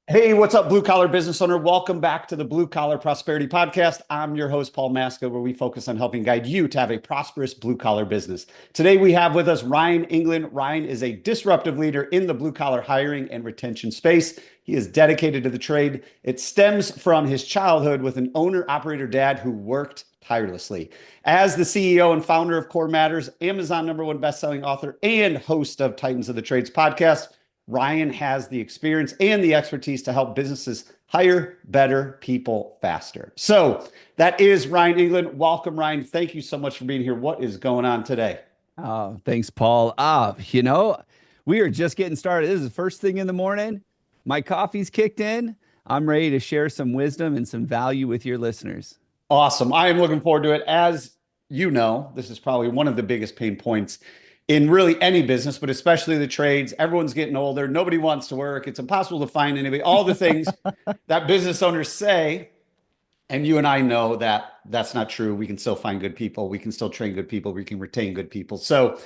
Hey, what's up, blue collar business owner? Welcome back to the Blue Collar Prosperity Podcast. I'm your host, Paul Masco, where we focus on helping guide you to have a prosperous blue collar business. Today, we have with us Ryan Englin. Ryan is a disruptive leader in the blue collar hiring and retention space. He is dedicated to the trade. It stems from his childhood with an owner operator dad who worked tirelessly. As the CEO and founder of Core Matters, Amazon #1 bestselling author, and host of Titans of the Trades podcast, Ryan has the experience and the expertise to help businesses hire better people faster. So that is Ryan England. Welcome, Ryan. Thank you so much for being here. What is going on today? Oh, thanks, Paul. We are just getting started. This is the first thing in the morning. My coffee's kicked in. I'm ready to share some wisdom and some value with your listeners. Awesome. I am looking forward to it. As you know, this is probably one of the biggest pain points in really any business, but especially the trades. Everyone's getting older. Nobody wants to work. It's impossible to find anybody. All the things that business owners say. And you and I know that that's not true. We can still find good people. We can still train good people. We can retain good people. So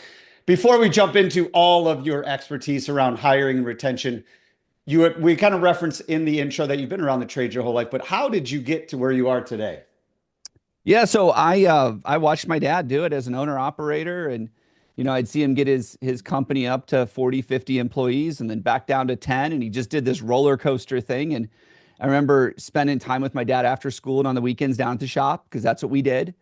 before we jump into all of your expertise around hiring and retention, we kind of referenced in the intro that you've been around the trades your whole life, but how did you get to where you are today? I watched my dad do it as an owner operator, and I'd see him get his company up to 40, 50 employees and then back down to 10, and he just did this roller coaster thing. And I remember spending time with my dad after school and on the weekends down at the shop because that's what we did.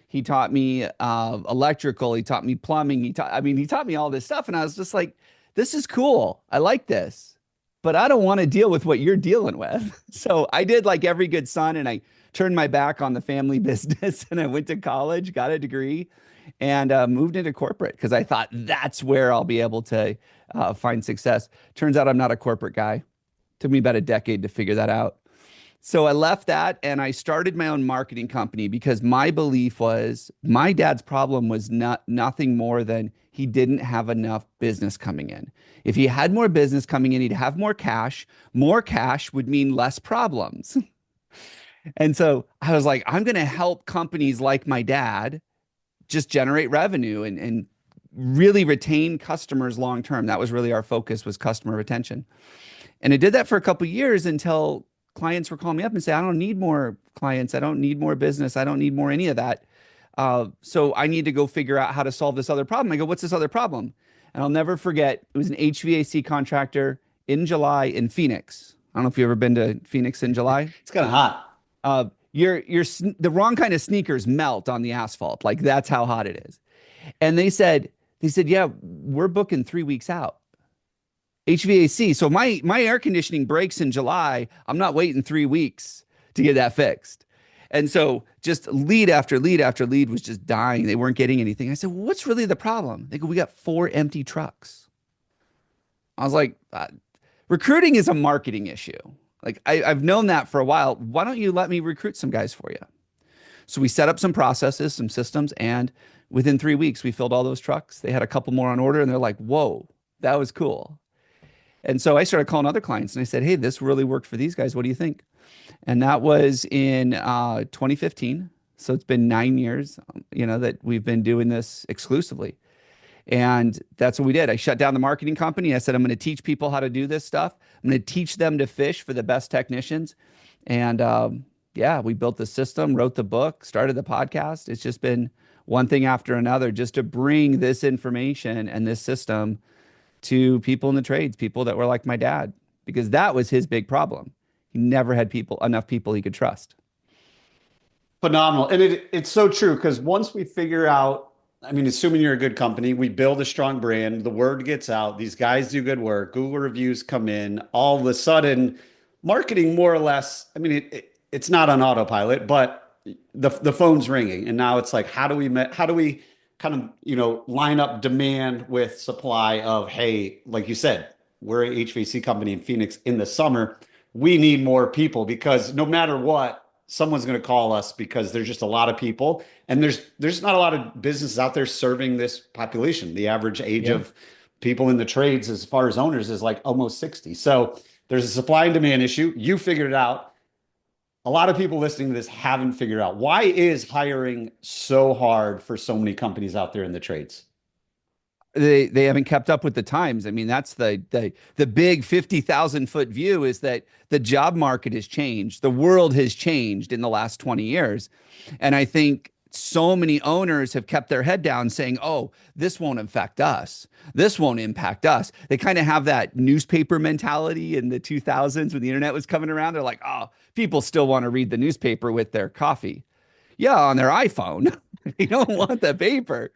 He taught me electrical, he taught me plumbing, he taught me all this stuff, and I was just like, this is cool. I like this. But I don't want to deal with what you're dealing with. So I did like every good son, and I turned my back on the family business and I went to college, got a degree, and moved into corporate because I thought that's where I'll be able to find success. Turns out I'm not a corporate guy. Took me about a decade to figure that out. So I left that and I started my own marketing company because my belief was my dad's problem was nothing more than he didn't have enough business coming in. If he had more business coming in, he'd have more cash. More cash would mean less problems. And so I was like, I'm going to help companies like my dad just generate revenue and really retain customers long term. That was really our focus, was customer retention. And I did that for a couple of years until clients were calling me up and say, I don't need more clients. I don't need more business. I don't need more any of that. So I need to go figure out how to solve this other problem. I go, what's this other problem? And I'll never forget, it was an HVAC contractor in July in Phoenix. I don't know if you've ever been to Phoenix in July. It's kind of hot. The wrong kind of sneakers melt on the asphalt. Like that's how hot it is. And they said, yeah, we're booking 3 weeks out. HVAC. So my air conditioning breaks in July. I'm not waiting 3 weeks to get that fixed. And so just lead after lead after lead was just dying. They weren't getting anything. I said, well, what's really the problem? They go, we got 4 empty trucks. I was like, recruiting is a marketing issue. Like I've known that for a while. Why don't you let me recruit some guys for you? So we set up some processes, some systems, and within 3 weeks, we filled all those trucks. They had a couple more on order, and they're like, whoa, that was cool. And so I started calling other clients and I said, hey, this really worked for these guys. What do you think? And that was in 2015. So it's been 9 years, that we've been doing this exclusively. And that's what we did. I shut down the marketing company. I said, I'm going to teach people how to do this stuff. I'm going to teach them to fish for the best technicians. And yeah, we built the system, wrote the book, started the podcast. It's just been one thing after another just to bring this information and this system to people in the trades, people that were like my dad, because that was his big problem. He never had enough people he could trust. Phenomenal. And it's so true because once we figure out, I mean, assuming you're a good company, we build a strong brand, the word gets out, these guys do good work, Google reviews come in, all of a sudden, marketing more or less, I mean, it's not on autopilot, but the phone's ringing. And now it's like, how do we kind of, line up demand with supply of, hey, like you said, we're an HVAC company in Phoenix in the summer. We need more people because no matter what, someone's going to call us because there's just a lot of people and there's not a lot of businesses out there serving this population. The average age Yeah. of people in the trades as far as owners is like almost 60. So there's a supply and demand issue. You figured it out. A lot of people listening to this haven't figured out why is hiring so hard for so many companies out there in the trades? They haven't kept up with the times. I mean, that's the big 50,000-foot view, is that the job market has changed. The world has changed in the last 20 years. And I think so many owners have kept their head down saying, oh, this won't affect us. This won't impact us. They kind of have that newspaper mentality in the 2000s when the internet was coming around. They're like, oh, people still want to read the newspaper with their coffee. Yeah, on their iPhone. They don't want the paper.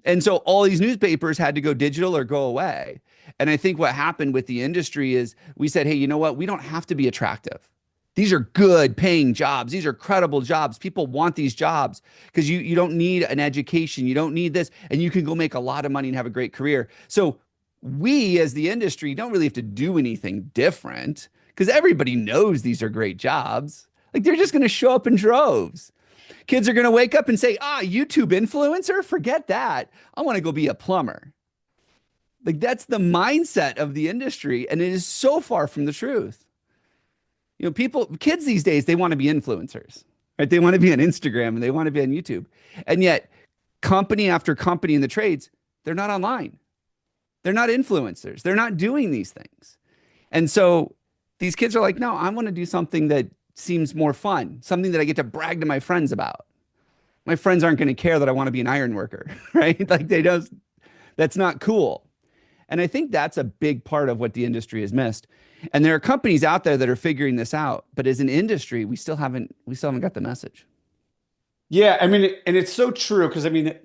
And so all these newspapers had to go digital or go away. And I think what happened with the industry is we said, hey, you know what? We don't have to be attractive. These are good paying jobs. These are credible jobs. People want these jobs because you don't need an education. You don't need this. And you can go make a lot of money and have a great career. So we as the industry don't really have to do anything different because everybody knows these are great jobs. Like they're just going to show up in droves. Kids are going to wake up and say, YouTube influencer, forget that. I want to go be a plumber. Like that's the mindset of the industry. And it is so far from the truth. You know, kids these days, they want to be influencers, right? They want to be on Instagram and they want to be on YouTube. And yet company after company in the trades, they're not online. They're not influencers. They're not doing these things. And so these kids are like, no, I want to do something that seems more fun, something that I get to brag to my friends about. My friends aren't going to care that I want to be an iron worker, right? Like that's not cool. And I think that's a big part of what the industry has missed. And there are companies out there that are figuring this out, but as an industry, we still haven't got the message. Yeah, I mean, and it's so true because I mean,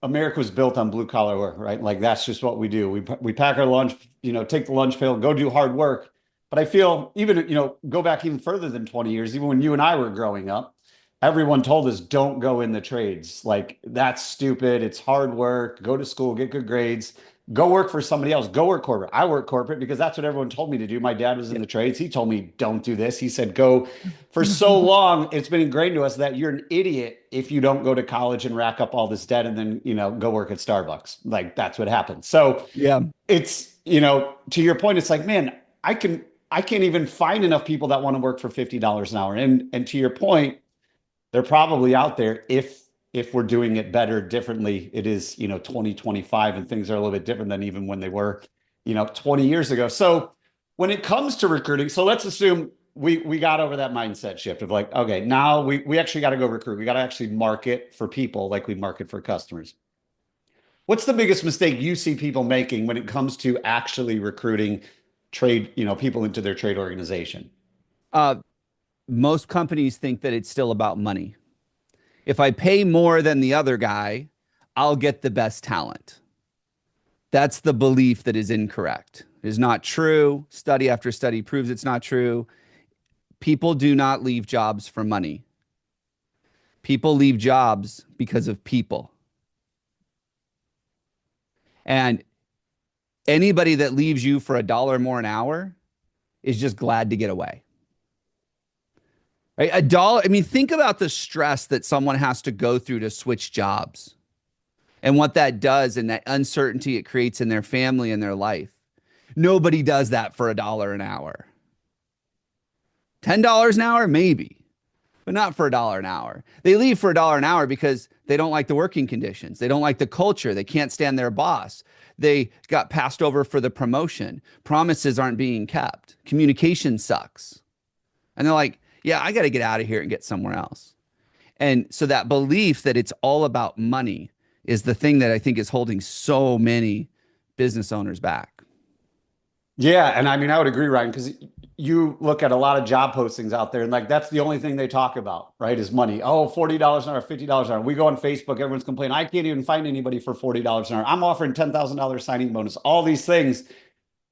America was built on blue collar work, right? Like that's just what we do. We pack our lunch, take the lunch pail, go do hard work. But I feel even, go back even further than 20 years, even when you and I were growing up, everyone told us don't go in the trades. Like that's stupid. It's hard work. Go to school, get good grades, go work for somebody else, go work corporate. I work corporate because that's what everyone told me to do. My dad was in the trades. He told me don't do this. He said, go. For so long, it's been ingrained to us that you're an idiot if you don't go to college and rack up all this debt and then, go work at Starbucks. Like that's what happened. So yeah, it's, to your point, it's like, man, I can't even find enough people that want to work for $50 an hour. And to your point, they're probably out there if we're doing it better, differently. It is, 2025 and things are a little bit different than even when they were, 20 years ago. So when it comes to recruiting, so let's assume we got over that mindset shift of like, okay, now we actually got to go recruit. We got to actually market for people like we market for customers. What's the biggest mistake you see people making when it comes to actually recruiting people into their trade organization? Most companies think that it's still about money. If I pay more than the other guy, I'll get the best talent. That's the belief that is incorrect. It is not true. Study after study proves it's not true. People do not leave jobs for money. People leave jobs because of people. And anybody that leaves you for $1 more an hour is just glad to get away. Right? $1. I mean, think about the stress that someone has to go through to switch jobs and what that does and that uncertainty it creates in their family and their life. Nobody does that for $1 an hour. $10 an hour, maybe, but not for $1 an hour. They leave for $1 an hour because they don't like the working conditions. They don't like the culture. They can't stand their boss. They got passed over for the promotion. Promises aren't being kept. Communication sucks. And they're like, yeah, I got to get out of here and get somewhere else. And so that belief that it's all about money is the thing that I think is holding so many business owners back. Yeah. And I mean, I would agree, Ryan, because you look at a lot of job postings out there and like, that's the only thing they talk about, right? Is money. Oh, $40 an hour, $50 an hour. We go on Facebook, everyone's complaining. I can't even find anybody for $40 an hour. I'm offering $10,000 signing bonus, all these things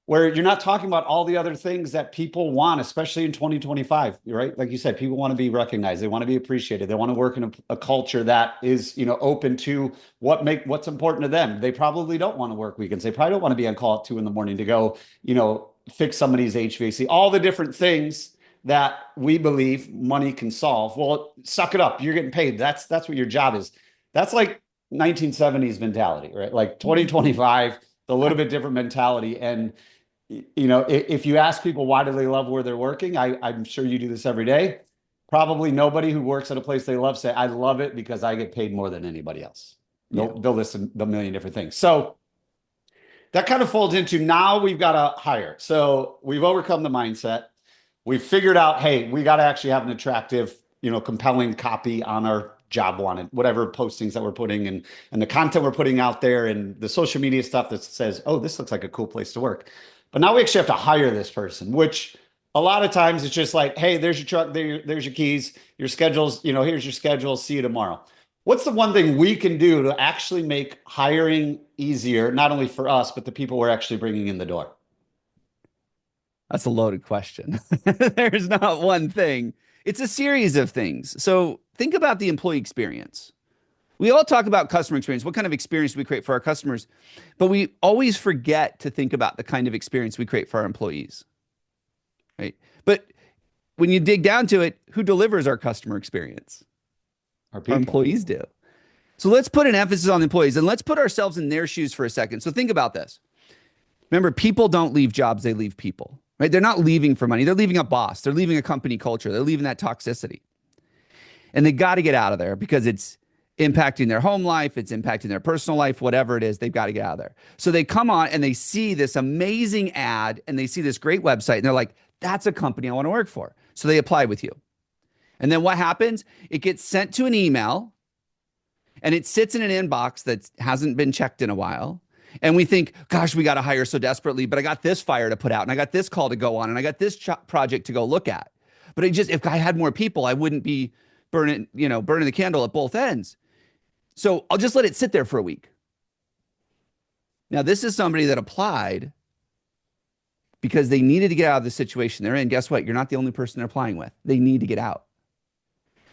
where you're not talking about all the other things that people want, especially in 2025, right? Like you said, people want to be recognized. They want to be appreciated. They want to work in a culture that is, open to what's important to them. They probably don't want to work weekends. They probably don't want to be on call at 2 a.m. to go, fix somebody's HVAC, all the different things that we believe money can solve. Well, suck it up. You're getting paid. That's what your job is. That's like 1970s mentality, right? Like 2025, a little bit different mentality. And if you ask people why do they love where they're working, I'm sure you do this every day. Probably nobody who works at a place they love say, I love it because I get paid more than anybody else. They'll listen to a million different things. So that kind of folds into now we've got to hire. So we've overcome the mindset. We've figured out, hey, we got to actually have an attractive, compelling copy on our job wanted, whatever postings that we're putting and the content we're putting out there and the social media stuff that says, oh, this looks like a cool place to work. But now we actually have to hire this person, which a lot of times it's just like, hey, there's your truck, there's your keys, your schedules, here's your schedule, see you tomorrow. What's the one thing we can do to actually make hiring easier, not only for us, but the people we're actually bringing in the door? That's a loaded question. There's not one thing. It's a series of things. So think about the employee experience. We all talk about customer experience. What kind of experience do we create for our customers? But we always forget to think about the kind of experience we create for our employees, right? But when you dig down to it, who delivers our customer experience? Our people. Our employees do. So let's put an emphasis on the employees and let's put ourselves in their shoes for a second. So think about this. Remember, people don't leave jobs, they leave people, right? They're not leaving for money. They're leaving a boss. They're leaving a company culture. They're leaving that toxicity. And they got to get out of there because it's impacting their home life. It's impacting their personal life, whatever it is, they've got to get out of there. So they come on and they see this amazing ad and they see this great website and they're like, that's a company I want to work for. So they apply with you. And then what happens? It gets sent to an email and it sits in an inbox that hasn't been checked in a while. And we think, gosh, we got to hire so desperately, but I got this fire to put out and I got this call to go on and I got this project to go look at. But if I had more people, I wouldn't be burning the candle at both ends. So I'll just let it sit there for a week. Now, this is somebody that applied because they needed to get out of the situation they're in. Guess what? You're not the only person they're applying with. They need to get out.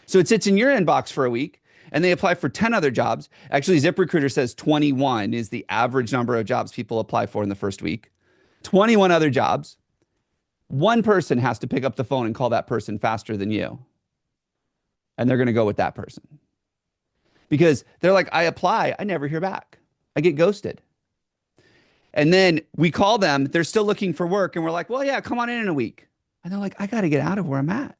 So it sits in your inbox for a week and they apply for 10 other jobs. Actually, ZipRecruiter says 21 is the average number of jobs people apply for in the first week. 21 other jobs. One person has to pick up the phone and call that person faster than you. And they're going to go with that person. Because they're like, I apply, I never hear back. I get ghosted. And then we call them, they're still looking for work. And we're like, well, yeah, come on in a week. And they're like, I got to get out of where I'm at.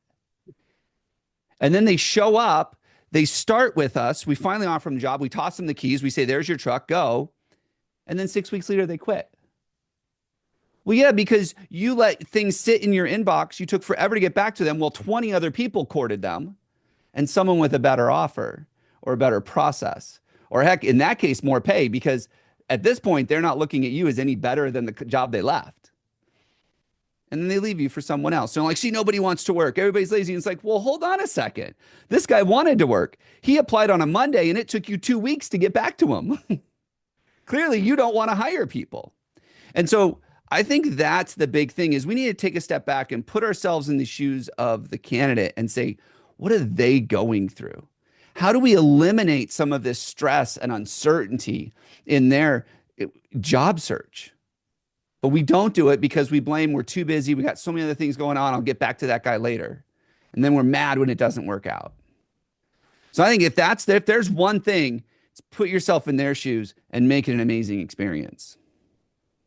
And then they show up, they start with us. We finally offer them the job. We toss them the keys. We say, there's your truck, go. And then 6 weeks later, they quit. Well, yeah, because you let things sit in your inbox. You took forever to get back to them. Well, 20 other people courted them and someone with a better offer or a better process, or heck, in that case, more pay, because at this point, they're not looking at you as any better than the job they left. And then they leave you for someone else. So like, see, nobody wants to work. Everybody's lazy. And it's like, well, hold on a second. This guy wanted to work. He applied on a Monday and it took you 2 weeks to get back to him. Clearly, you don't want to hire people. And so I think that's the big thing is we need to take a step back and put ourselves in the shoes of the candidate and say, what are they going through? How do we eliminate some of this stress and uncertainty in their job search? But we don't do it because we blame we're too busy. We got so many other things going on. I'll get back to that guy later. And then we're mad when it doesn't work out. So I think if there's one thing, it's put yourself in their shoes and make it an amazing experience.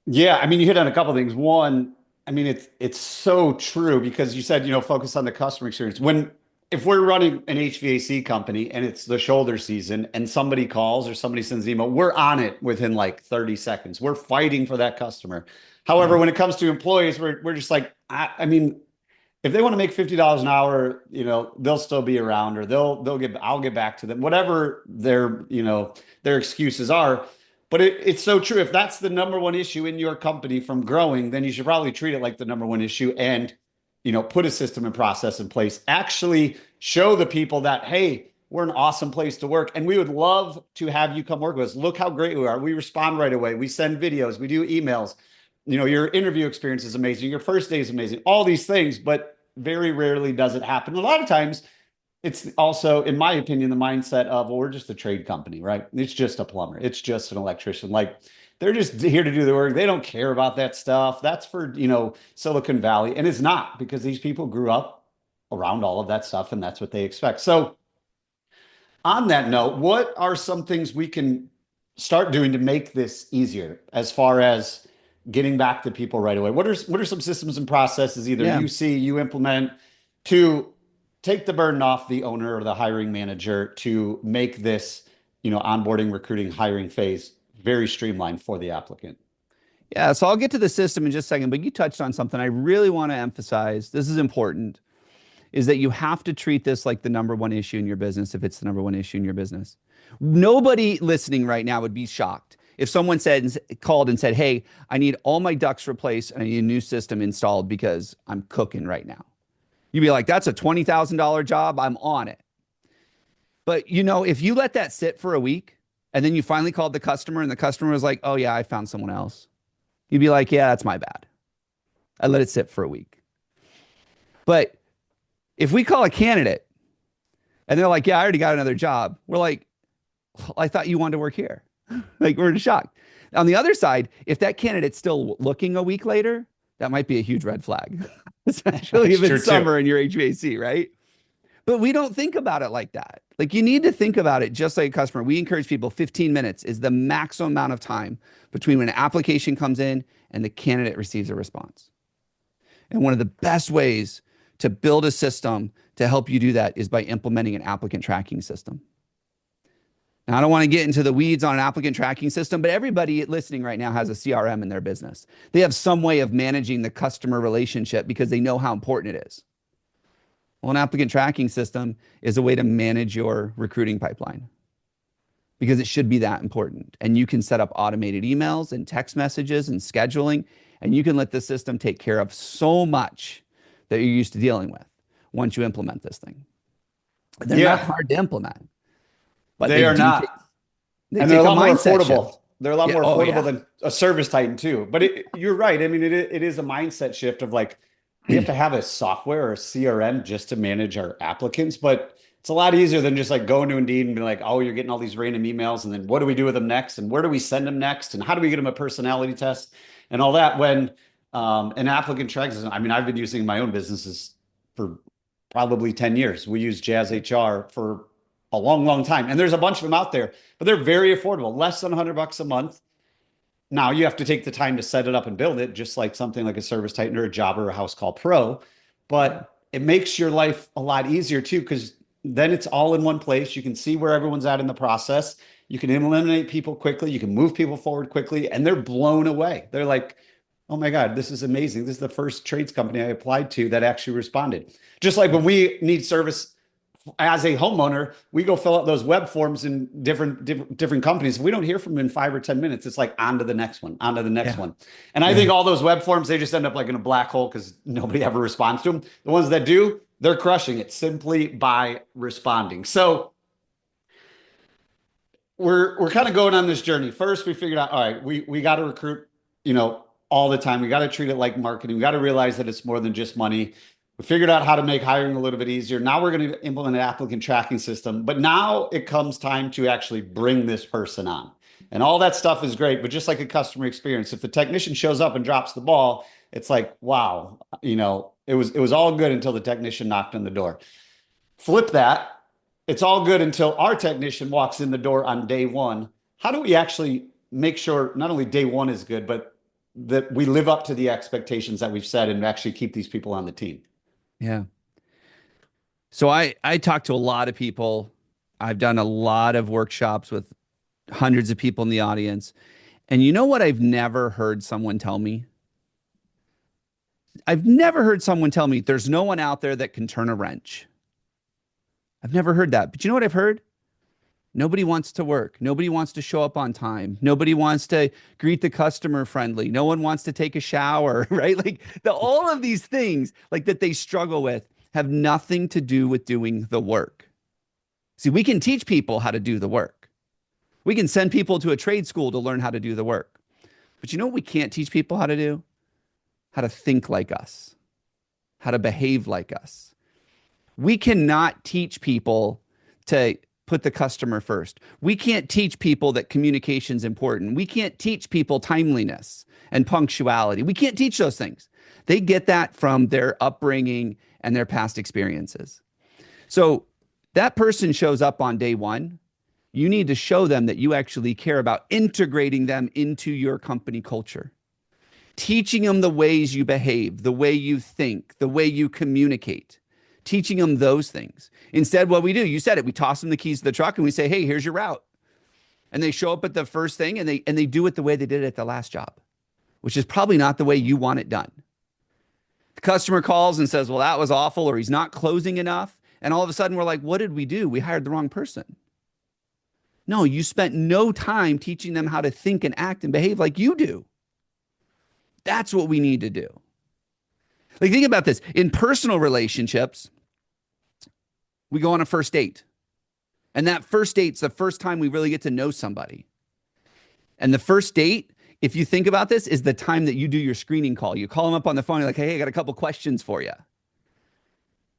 Yeah, I mean, you hit on a couple of things. One, I mean, it's so true because you said, focus on the customer experience. If we're running an HVAC company and it's the shoulder season and somebody calls or somebody sends an email, we're on it within like 30 seconds. We're fighting for that customer. However, when it comes to employees, we're just like, I mean, if they want to make $50 an hour, they'll still be around or I'll get back to them, whatever their excuses are. But it's so true. If that's the number one issue in your company from growing, then you should probably treat it like the number one issue and put a system and process in place. Actually show the people that, hey, we're an awesome place to work. And we would love to have you come work with us. Look how great we are. We respond right away. We send videos. We do emails. Your interview experience is amazing. Your first day is amazing. All these things, but very rarely does it happen. A lot of times it's also, in my opinion, the mindset of, well, we're just a trade company, right? It's just a plumber. It's just an electrician. Like, they're just here to do the work. They don't care about that stuff. That's for, Silicon Valley. And it's not, because these people grew up around all of that stuff and that's what they expect. So on that note, what are some things we can start doing to make this easier as far as getting back to people right away? What are some systems and processes either you implement to take the burden off the owner or the hiring manager to make this, onboarding, recruiting, hiring phase very streamlined for the applicant? Yeah, so I'll get to the system in just a second, but you touched on something I really want to emphasize. This is important, is that you have to treat this like the number one issue in your business if it's the number one issue in your business. Nobody listening right now would be shocked if someone called and said, "Hey, I need all my ducts replaced and I need a new system installed because I'm cooking right now." You'd be like, "That's a $20,000 job. I'm on it." But if you let that sit for a week and then you finally called the customer and the customer was like, "Oh yeah, I found someone else." You'd be like, "Yeah, that's my bad. I let it sit for a week." But if we call a candidate and they're like, "Yeah, I already got another job," we're like, "Well, I thought you wanted to work here." Like, we're shocked. On the other side, if that candidate's still looking a week later, that might be a huge red flag, especially if it's summer in your HVAC, right? But we don't think about it like that. Like, you need to think about it just like a customer. We encourage people 15 minutes is the maximum amount of time between when an application comes in and the candidate receives a response. And one of the best ways to build a system to help you do that is by implementing an applicant tracking system. Now, I don't want to get into the weeds on an applicant tracking system, but everybody listening right now has a CRM in their business. They have some way of managing the customer relationship because they know how important it is. Well, an applicant tracking system is a way to manage your recruiting pipeline because it should be that important. And you can set up automated emails and text messages and scheduling, and you can let the system take care of so much that you're used to dealing with once you implement this thing. They're not hard to implement. But they are not. And they're a lot more affordable. They're a lot more affordable than a Service Titan too. But you're right. I mean, it is a mindset shift of like, we have to have a software or a CRM just to manage our applicants, but it's a lot easier than just like going to Indeed and be like, "Oh, you're getting all these random emails. And then what do we do with them next? And where do we send them next? And how do we get them a personality test and all that?" When an applicant tracking system, I mean, I've been using my own businesses for probably 10 years. We use Jazz HR for a long, long time. And there's a bunch of them out there, but they're very affordable, less than $100 a month. Now you have to take the time to set it up and build it, just like something like a Service Titan or a Job or a House Call Pro. But it makes your life a lot easier too, because then it's all in one place. You can see where everyone's at in the process. You can eliminate people quickly. You can move people forward quickly, and they're blown away. They're like, "Oh my God, this is amazing. This is the first trades company I applied to that actually responded." Just like when we need service as a homeowner, we go fill out those web forms in different companies. If we don't hear from them in 5 or 10 minutes, it's like on to the next one, on to the next one. And I think all those web forms, they just end up like in a black hole because nobody ever responds to them. The ones that do, they're crushing it simply by responding. So we're kind of going on this journey. First, we figured out, all right, we got to recruit, all the time. We got to treat it like marketing. We got to realize that it's more than just money. We figured out how to make hiring a little bit easier. Now we're going to implement an applicant tracking system, but now it comes time to actually bring this person on. And all that stuff is great, but just like a customer experience, if the technician shows up and drops the ball, it's like, wow, it was all good until the technician knocked on the door. Flip that. It's all good until our technician walks in the door on day one. How do we actually make sure not only day one is good, but that we live up to the expectations that we've set and actually keep these people on the team? Yeah. So I talk to a lot of people. I've done a lot of workshops with hundreds of people in the audience. And you know what I've never heard someone tell me? I've never heard someone tell me there's no one out there that can turn a wrench. I've never heard that. But you know what I've heard? Nobody wants to work. Nobody wants to show up on time. Nobody wants to greet the customer friendly. No one wants to take a shower, right? Like all of these things like that they struggle with have nothing to do with doing the work. See, we can teach people how to do the work. We can send people to a trade school to learn how to do the work. But you know what we can't teach people how to do? How to think like us, how to behave like us. We cannot teach people to put the customer first. We can't teach people that communication is important. We can't teach people timeliness and punctuality. We can't teach those things. They get that from their upbringing and their past experiences. So that person shows up on day one. You need to show them that you actually care about integrating them into your company culture, teaching them the ways you behave, the way you think, the way you communicate. Teaching them those things. Instead, what we do, you said it, we toss them the keys to the truck and we say, "Hey, here's your route." And they show up at the first thing and they do it the way they did it at the last job. which is probably not the way you want it done. The customer calls and says, well, that was awful, or he's not closing enough. And all of a sudden we're like, what did we do? We hired the wrong person. No, you spent no time teaching them how to think and act and behave like you do. That's what we need to do. Like, think about this. In personal relationships, we go on a first date. And that first date's the first time we really get to know somebody. And the first date, if you think about this, is the time that you do your screening call. You call them up on the phone, you're like, hey, I got a couple questions for you.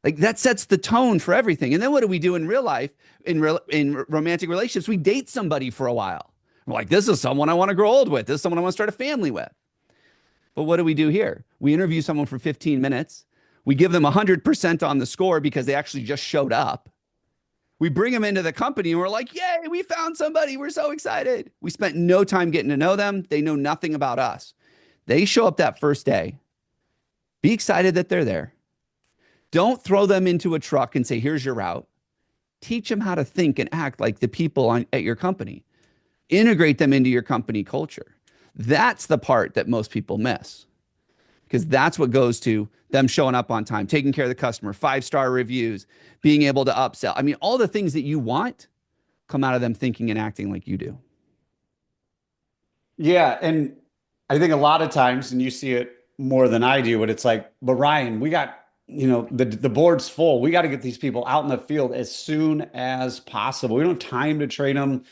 Like, that sets the tone for everything. And then what do we do in real life, in romantic relationships? We date somebody for a while. We're like, this is someone I want to grow old with. This is someone I want to start a family with. But what do we do here? We interview someone for 15 minutes. We give them 100% on the score because they actually just showed up. We bring them into the company and we're like, yay, we found somebody. We're so excited. We spent no time getting to know them. They know nothing about us. They show up that first day. Be excited that they're there. Don't throw them into a truck and say, here's your route. Teach them how to think and act like the people at your company. Integrate them into your company culture. That's the part that most people miss, because that's what goes to them showing up on time, taking care of the customer, 5-star reviews, being able to upsell. I mean, all the things that you want come out of them thinking and acting like you do. Yeah. And I think a lot of times, and you see it more than I do, but it's like, but Ryan, we got, the board's full. We got to get these people out in the field as soon as possible. We don't have time to train them.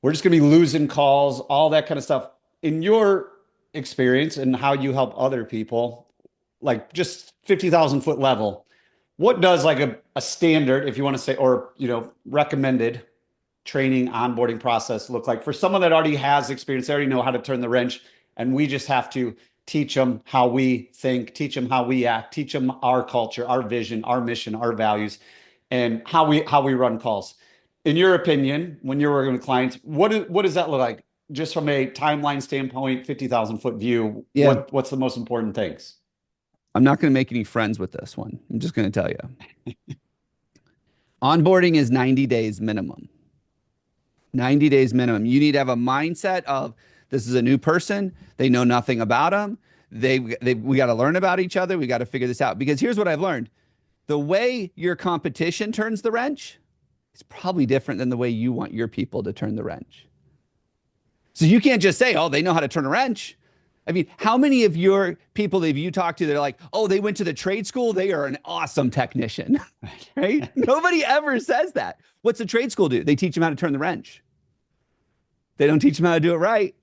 We're just going to be losing calls, all that kind of stuff. In your experience and how you help other people, like just 50,000 foot level, what does like a standard, if you want to say, or, recommended training onboarding process look like for someone that already has experience? They already know how to turn the wrench, and we just have to teach them how we think, teach them how we act, teach them our culture, our vision, our mission, our values, and how we run calls. In your opinion, when you're working with clients, what does that look like? Just from a timeline standpoint, 50,000 foot view, Yeah. what's the most important things? I'm not going to make any friends with this one. I'm just going to tell you. Onboarding is 90 days minimum. 90 days minimum. You need to have a mindset of, this is a new person. They know nothing about them. We got to learn about each other. We got to figure this out. Because here's what I've learned. The way your competition turns the wrench is probably different than the way you want your people to turn the wrench. So you can't just say, oh, they know how to turn a wrench. I mean, how many of your people that you talk to, they're like, oh, they went to the trade school, they are an awesome technician, right? Nobody ever says that. What's the trade school do? They teach them how to turn the wrench. They don't teach them how to do it right.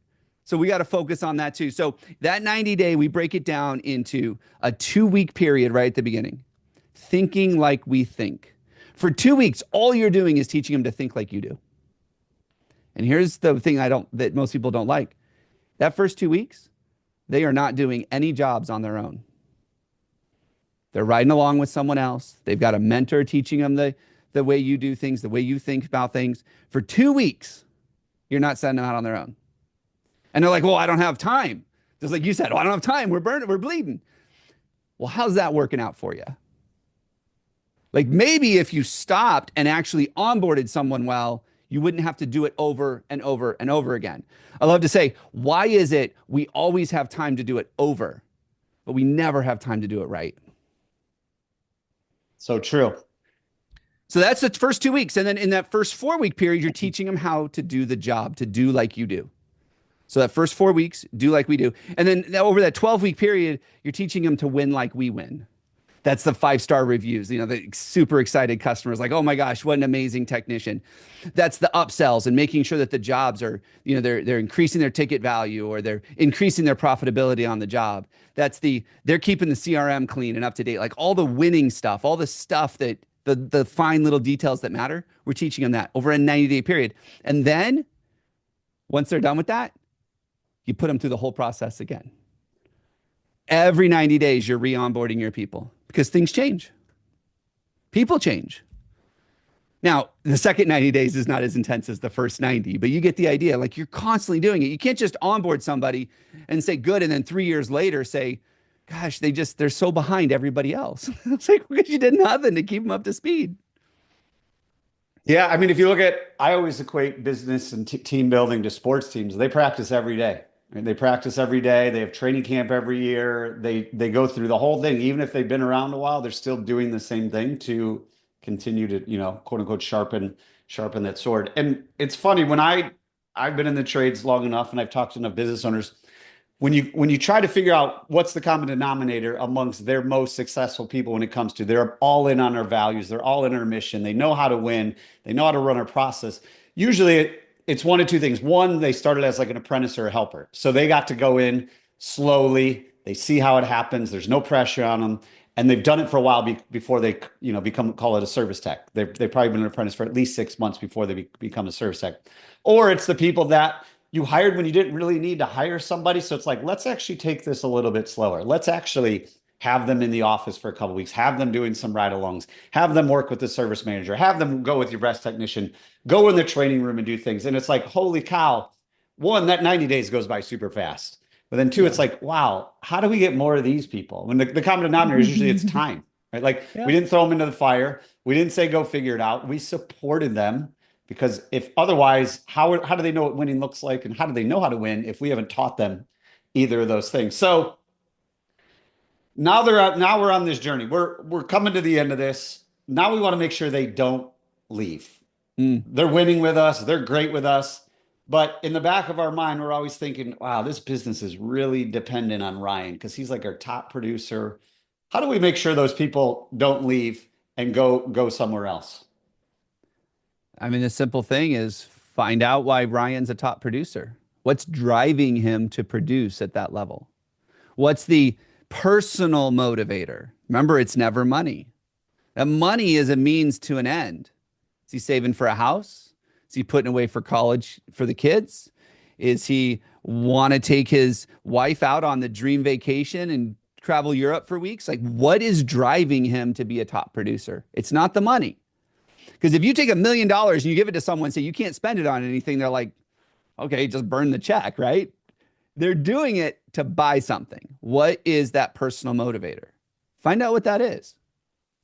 So we got to focus on that too. So that 90-day, we break it down into a 2-week period right at the beginning. Thinking like we think. For 2 weeks, all you're doing is teaching them to think like you do. And here's the thing that most people don't like. That first 2 weeks, they are not doing any jobs on their own. They're riding along with someone else. They've got a mentor teaching them the way you do things, the way you think about things. For 2 weeks, you're not sending them out on their own. And they're like, well, I don't have time. Just like you said, oh, I don't have time. We're burning, we're bleeding. Well, how's that working out for you? Like, maybe if you stopped and actually onboarded someone well, you wouldn't have to do it over and over and over again. I love to say, why is it we always have time to do it over, but we never have time to do it right? So true. So that's the first 2 weeks. And then in that first 4-week period, you're teaching them how to do the job, to do like you do. So that first 4 weeks, do like we do. And then over that 12-week period, you're teaching them to win like we win. That's the 5-star reviews, the super excited customers like, oh my gosh, what an amazing technician. That's the upsells and making sure that the jobs are, they're increasing their ticket value or they're increasing their profitability on the job. That's they're keeping the CRM clean and up to date, like all the winning stuff, all the stuff that the fine little details that matter. We're teaching them that over a 90-day period. And then once they're done with that, you put them through the whole process again. Every 90 days, you're re-onboarding your people because things change. People change. Now, the second 90 days is not as intense as the first 90, but you get the idea. Like, you're constantly doing it. You can't just onboard somebody and say good, and then 3 years later say, gosh, they're so behind everybody else. It's like, because you did nothing to keep them up to speed. Yeah. I mean, if you look at, I always equate business and team building to sports teams. They practice every day. And they practice every day. They have training camp every year. They go through the whole thing. Even if they've been around a while, they're still doing the same thing to continue to, quote unquote, sharpen that sword. And it's funny when I've been in the trades long enough and I've talked to enough business owners, when you try to figure out what's the common denominator amongst their most successful people when it comes to they're all in on their values, they're all in our mission, they know how to win, they know how to run our process. Usually it's one of two things. One, they started as like an apprentice or a helper. So they got to go in slowly. They see how it happens. There's no pressure on them. And they've done it for a while before they, call it a service tech. They've probably been an apprentice for at least 6 months before they become a service tech. Or it's the people that you hired when you didn't really need to hire somebody. So it's like, let's actually take this a little bit slower. Let's actually have them in the office for a couple of weeks, have them doing some ride-alongs, have them work with the service manager, have them go with your breast technician, go in the training room and do things. And it's like, holy cow, one, that 90 days goes by super fast. But then two, it's like, wow, how do we get more of these people? When the common denominator is usually it's time, right? Like we didn't throw them into the fire. We didn't say, go figure it out. We supported them because if otherwise, how do they know what winning looks like? And how do they know how to win if we haven't taught them either of those things? So now we're on this journey. We're coming to the end of this. Now we want to make sure they don't leave. They're winning with us. They're great with us. But in the back of our mind, we're always thinking, wow, this business is really dependent on Ryan because he's like our top producer. How do we make sure those people don't leave and go somewhere else? I mean, the simple thing is find out why Ryan's a top producer. What's driving him to produce at that level? What's the personal motivator? Remember, it's never money. That money is a means to an end. Is he saving for a house? Is he putting away for college for the kids? Is he want to take his wife out on the dream vacation and travel Europe for weeks? Like, what is driving him to be a top producer? It's not the money. Because if you take $1 million and you give it to someone and say you can't spend it on anything, they're like, okay, just burn the check, right? They're doing it to buy something. What is that personal motivator? Find out what that is.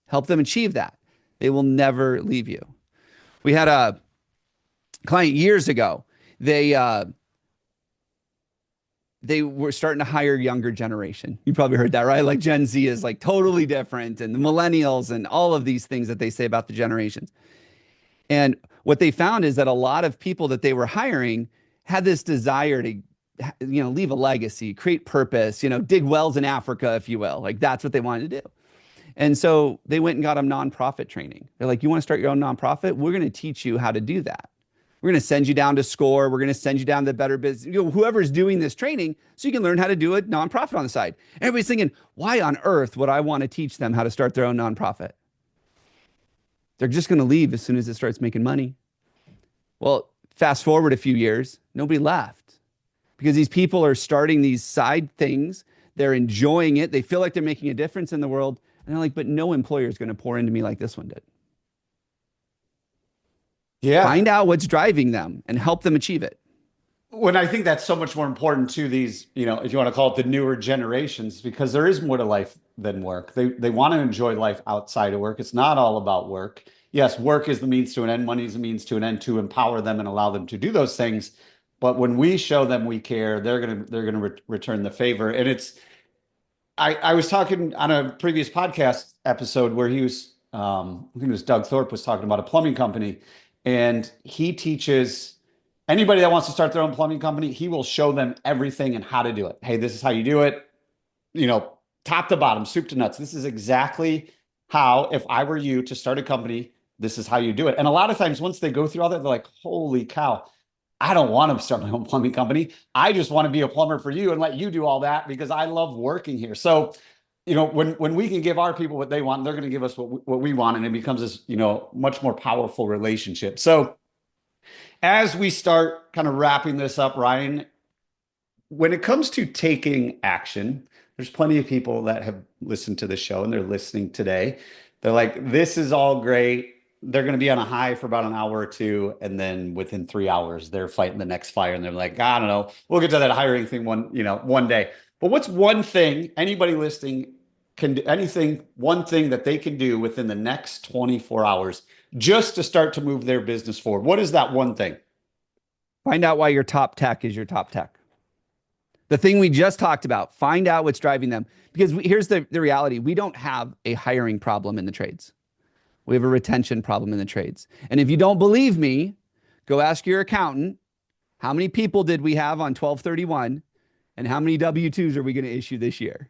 Help them achieve that. They will never leave you. We had a client years ago. They were starting to hire younger generation. You probably heard that, right? Like Gen Z is like totally different, and the millennials and all of these things that they say about the generations. And what they found is that a lot of people that they were hiring had this desire to, leave a legacy, create purpose, dig wells in Africa, if you will. Like that's what they wanted to do. And so they went and got them nonprofit training. They're like, you want to start your own nonprofit? We're going to teach you how to do that. We're going to send you down to SCORE. We're going to send you down to Better Business, whoever's doing this training, so you can learn how to do a nonprofit on the side. Everybody's thinking, why on earth would I want to teach them how to start their own nonprofit? They're just going to leave as soon as it starts making money. Well, fast forward a few years, nobody left because these people are starting these side things. They're enjoying it. They feel like they're making a difference in the world. And they're like, but no employer is going to pour into me like this one did. Yeah. Find out what's driving them and help them achieve it. When I think that's so much more important to these, if you want to call it the newer generations, because there is more to life than work. They want to enjoy life outside of work. It's not all about work. Yes, work is the means to an end. Money is the means to an end to empower them and allow them to do those things. But when we show them we care, they're gonna return the favor. And I was talking on a previous podcast episode where I think it was Doug Thorpe was talking about a plumbing company, and he teaches anybody that wants to start their own plumbing company, he will show them everything and how to do it. Hey, this is how you do it, top to bottom, soup to nuts. This is exactly how, if I were you to start a company, this is how you do it. And a lot of times once they go through all that, they're like, holy cow, I don't want to start my own plumbing company. I just want to be a plumber for you and let you do all that because I love working here. So, when we can give our people what they want, they're going to give us what we want. And it becomes this, much more powerful relationship. So as we start kind of wrapping this up, Ryan, when it comes to taking action, there's plenty of people that have listened to the show and they're listening today. They're like, this is all great. They're going to be on a high for about an hour or two. And then within 3 hours, they're fighting the next fire. And they're like, I don't know, we'll get to that hiring thing one day. But what's one thing anybody listening can do, one thing that they can do within the next 24 hours just to start to move their business forward? What is that one thing? Find out why your top tech is your top tech. The thing we just talked about, find out what's driving them. Because here's the reality. We don't have a hiring problem in the trades. We have a retention problem in the trades. And if you don't believe me, go ask your accountant, how many people did we have on 12/31 and how many W-2s are we going to issue this year?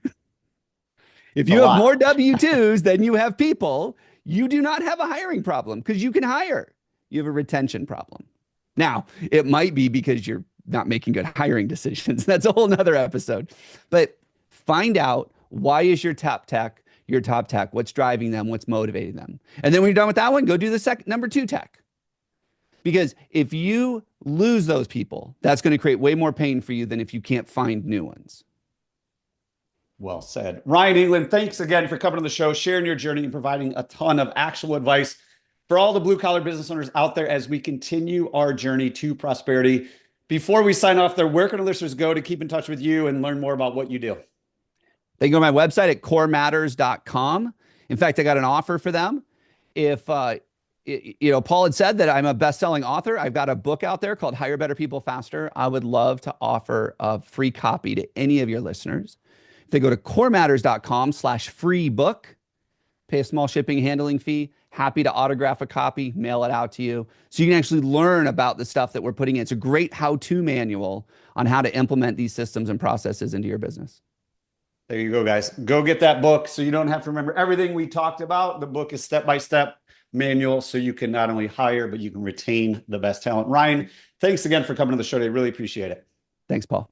If you have more W-2s than you have people, you do not have a hiring problem because you can hire. You have a retention problem. Now, it might be because you're not making good hiring decisions. That's a whole nother episode. But find out, why is your top tech your top tech? What's driving them? What's motivating them? And then when you're done with that one, go do the number 2 tech. Because if you lose those people, that's going to create way more pain for you than if you can't find new ones. Well said. Ryan Englin, thanks again for coming on the show, sharing your journey and providing a ton of actual advice for all the blue collar business owners out there as we continue our journey to prosperity. Before we sign off there, where can our listeners go to keep in touch with you and learn more about what you do? They can go to my website at corematters.com. In fact, I got an offer for them. If, Paul had said that I'm a best-selling author. I've got a book out there called Hire Better People Faster. I would love to offer a free copy to any of your listeners. If they go to corematters.com/free book, pay a small shipping and handling fee, happy to autograph a copy, mail it out to you. So you can actually learn about the stuff that we're putting in. It's a great how-to manual on how to implement these systems and processes into your business. There you go, guys. Go get that book so you don't have to remember everything we talked about. The book is step-by-step manual so you can not only hire, but you can retain the best talent. Ryan, thanks again for coming to the show today. Really appreciate it. Thanks, Paul.